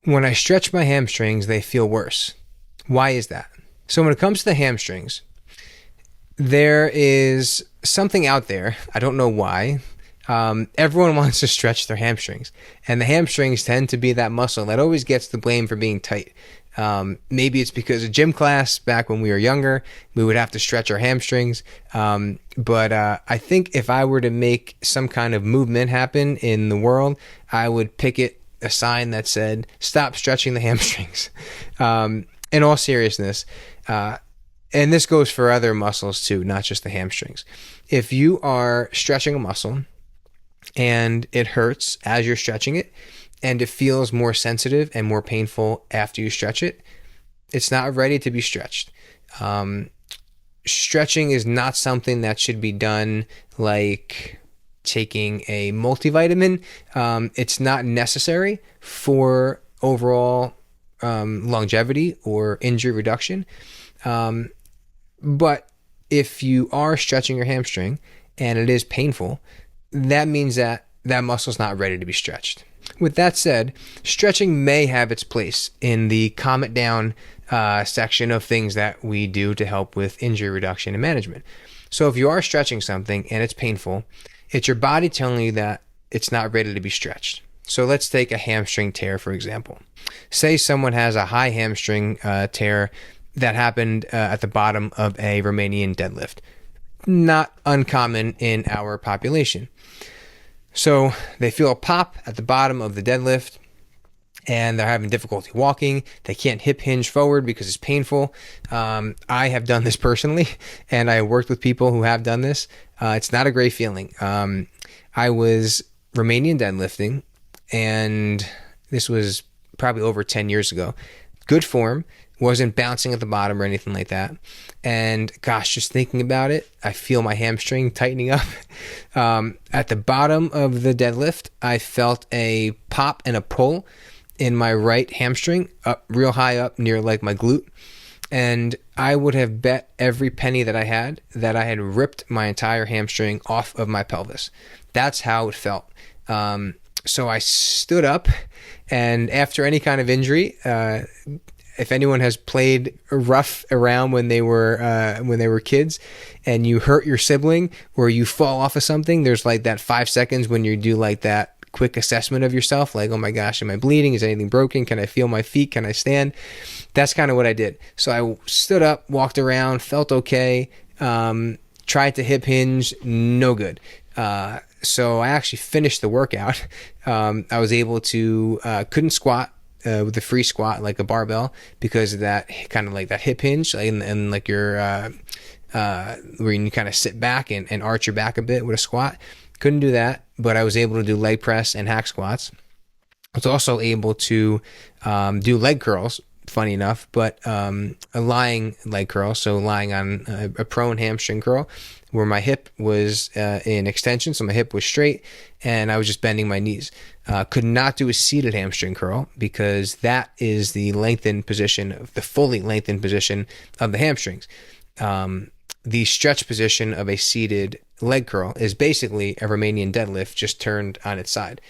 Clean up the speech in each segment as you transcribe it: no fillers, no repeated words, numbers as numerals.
When I stretch my hamstrings, they feel worse. Why is that? So when it comes to the hamstrings, there is something out there. I don't know why. Everyone wants to stretch their hamstrings, and the hamstrings tend to be that muscle that always gets the blame for being tight. Maybe it's because of gym class back when we were younger, we would have to stretch our hamstrings. But I think if I were to make some kind of movement happen in the world, I would picket a sign that said, "Stop stretching the hamstrings." In all seriousness, and this goes for other muscles too, not just the hamstrings. If you are stretching a muscle and it hurts as you're stretching it, and it feels more sensitive and more painful after you stretch it, it's not ready to be stretched. Stretching is not something that should be done like taking a multivitamin. It's not necessary for overall longevity or injury reduction. But if you are stretching your hamstring and it is painful, that means that that muscle's not ready to be stretched. With that said, stretching may have its place in the calm it down section of things that we do to help with injury reduction and management. So if you are stretching something and it's painful, it's your body telling you that it's not ready to be stretched. So let's take a hamstring tear, for example. Say someone has a high hamstring tear that happened at the bottom of a Romanian deadlift. Not uncommon in our population. So they feel a pop at the bottom of the deadlift and they're having difficulty walking. They can't hip hinge forward because it's painful. I have done this personally, and I worked with people who have done this. It's not a great feeling. I was Romanian deadlifting, and this was probably over 10 years ago. Good form, wasn't bouncing at the bottom or anything like that. And gosh, just thinking about it, I feel my hamstring tightening up. At the bottom of the deadlift, I felt a pop and a pull in my right hamstring, up real high up near like my glute. And I would have bet every penny that I had ripped my entire hamstring off of my pelvis. That's how it felt. So I stood up, and after any kind of injury, if anyone has played rough around when they were kids, and you hurt your sibling or you fall off of something, there's like that 5 seconds when you do like that quick assessment of yourself, like, oh my gosh, am I bleeding? Is anything broken? Can I feel my feet? Can I stand? That's kind of what I did. So I stood up, walked around, felt okay, tried to hip hinge, no good. So I actually finished the workout. I was able to, couldn't squat with a free squat like a barbell because of that kind of like that hip hinge and like your, where you kind of sit back and arch your back a bit with a squat. Couldn't do that, but I was able to do leg press and hack squats. I was also able to do leg curls, funny enough, but a lying leg curl, so lying on a prone hamstring curl, where my hip was in extension, so my hip was straight, and I was just bending my knees. Could not do a seated hamstring curl because that is the lengthened position, the fully lengthened position of the hamstrings. The stretch position of a seated leg curl is basically a Romanian deadlift just turned on its side.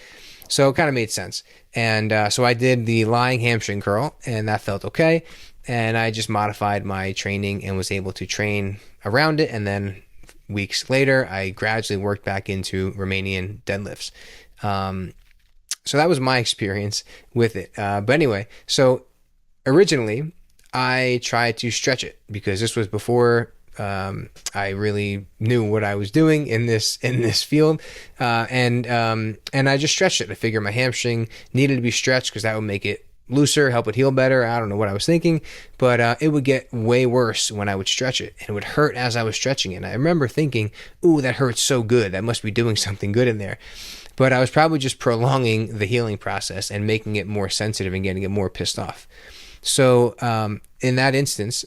So it kind of made sense. And so I did the lying hamstring curl, and that felt okay. And I just modified my training and was able to train around it. And then weeks later, I gradually worked back into Romanian deadlifts. So that was my experience with it. But anyway, so originally I tried to stretch it because this was before I really knew what I was doing in this field, and I just stretched it. I figured my hamstring needed to be stretched because that would make it looser, help it heal better. I don't know what I was thinking, but it would get way worse when I would stretch it, and it would hurt as I was stretching it. And I remember thinking, "Ooh, that hurts so good. That must be doing something good in there." But I was probably just prolonging the healing process and making it more sensitive and getting it more pissed off. So in that instance,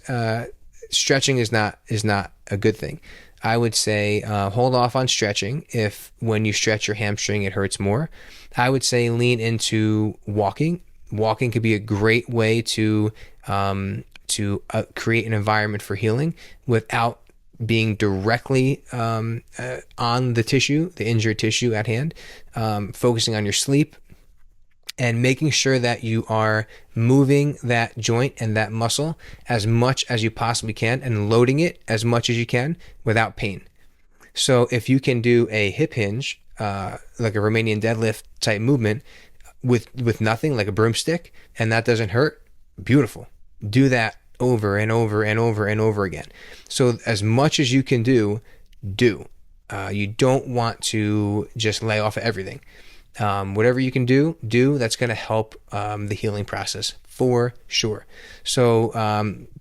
stretching is not a good thing. I would say hold off on stretching if when you stretch your hamstring it hurts more. I would say lean into walking. Walking could be a great way to create an environment for healing without being directly on the tissue, the injured tissue at hand. Focusing on your sleep, and making sure that you are moving that joint and that muscle as much as you possibly can and loading it as much as you can without pain. So if you can do a hip hinge, like a Romanian deadlift type movement with nothing, like a broomstick, and that doesn't hurt, beautiful. Do that over and over and over and over again. So as much as you can do. You don't want to just lay off of everything. Whatever you can do, that's going to help the healing process for sure. So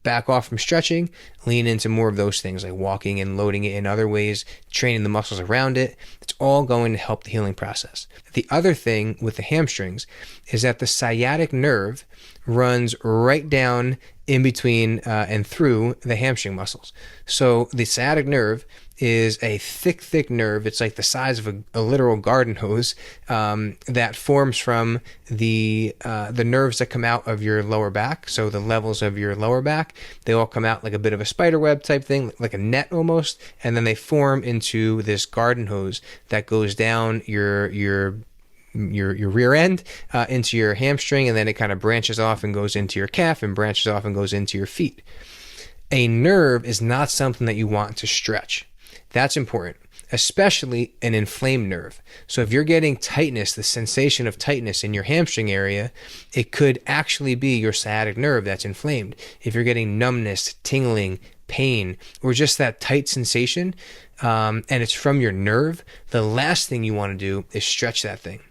back off from stretching, lean into more of those things like walking and loading it in other ways, training the muscles around it. It's all going to help the healing process. The other thing with the hamstrings is that the sciatic nerve runs right down in between and through the hamstring muscles. So the sciatic nerve is a thick nerve. It's like the size of a literal garden hose that forms from the nerves that come out of your lower back. So the levels of your lower back, they all come out like a bit of a spider web type thing, like a net almost, and then they form into this garden hose that goes down your rear end into your hamstring, and then it kind of branches off and goes into your calf and branches off and goes into your feet. A nerve is not something that you want to stretch. That's important, especially an inflamed nerve. So if you're getting tightness, the sensation of tightness in your hamstring area, it could actually be your sciatic nerve that's inflamed. If you're getting numbness, tingling, pain, or just that tight sensation, and it's from your nerve, the last thing you want to do is stretch that thing.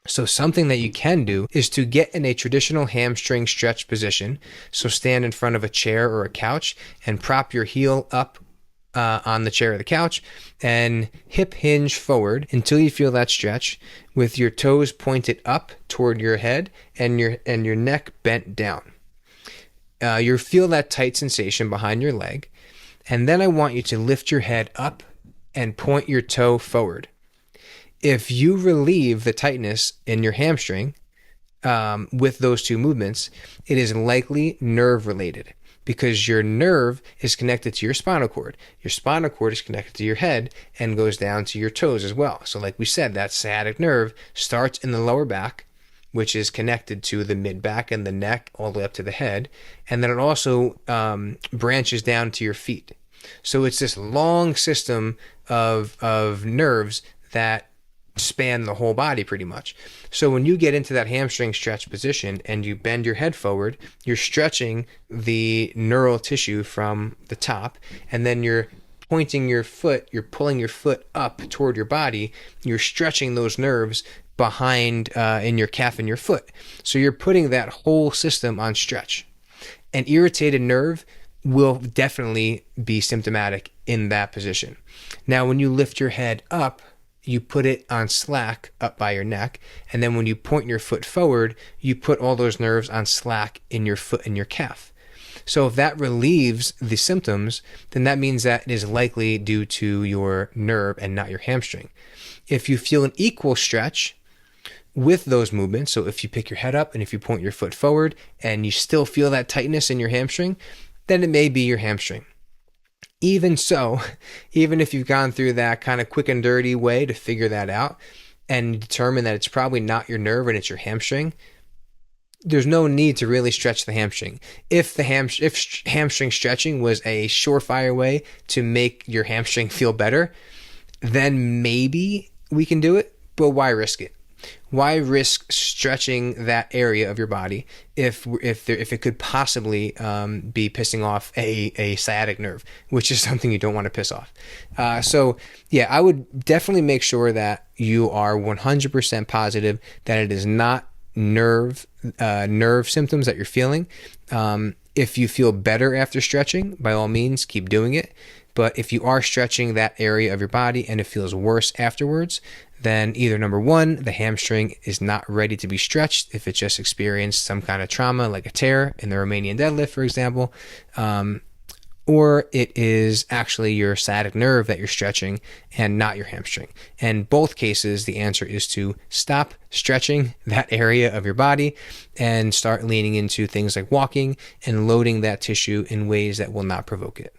So something that you can do is to get in a traditional hamstring stretch position. So stand in front of a chair or a couch and prop your heel up on the chair or the couch and hip hinge forward until you feel that stretch with your toes pointed up toward your head and your neck bent down. You'll feel that tight sensation behind your leg. And then I want you to lift your head up and point your toe forward. If you relieve the tightness in your hamstring with those two movements, it is likely nerve related because your nerve is connected to your spinal cord. Your spinal cord is connected to your head and goes down to your toes as well. So like we said, that sciatic nerve starts in the lower back, which is connected to the mid back and the neck all the way up to the head. And then it also branches down to your feet. So it's this long system of nerves that span the whole body pretty much. So when you get into that hamstring stretch position and you bend your head forward, you're stretching the neural tissue from the top, and then you're pointing your foot, you're pulling your foot up toward your body, you're stretching those nerves behind in your calf and your foot. So you're putting that whole system on stretch. An irritated nerve will definitely be symptomatic in that position. Now, when you lift your head up, you put it on slack up by your neck, and then when you point your foot forward, you put all those nerves on slack in your foot and your calf. So if that relieves the symptoms, then that means that it is likely due to your nerve and not your hamstring. If you feel an equal stretch with those movements, so if you pick your head up and if you point your foot forward and you still feel that tightness in your hamstring, then it may be your hamstring. Even so, even if you've gone through that kind of quick and dirty way to figure that out and determine that it's probably not your nerve and it's your hamstring, there's no need to really stretch the hamstring. If hamstring stretching was a surefire way to make your hamstring feel better, then maybe we can do it, but why risk it? Why risk stretching that area of your body if it could possibly be pissing off a sciatic nerve, which is something you don't want to piss off. So yeah, I would definitely make sure that you are 100% positive that it is not nerve symptoms that you're feeling. If you feel better after stretching, by all means, keep doing it. But if you are stretching that area of your body and it feels worse afterwards, then either number one, the hamstring is not ready to be stretched if it just experienced some kind of trauma like a tear in the Romanian deadlift, for example, or it is actually your sciatic nerve that you're stretching and not your hamstring. In both cases, the answer is to stop stretching that area of your body and start leaning into things like walking and loading that tissue in ways that will not provoke it.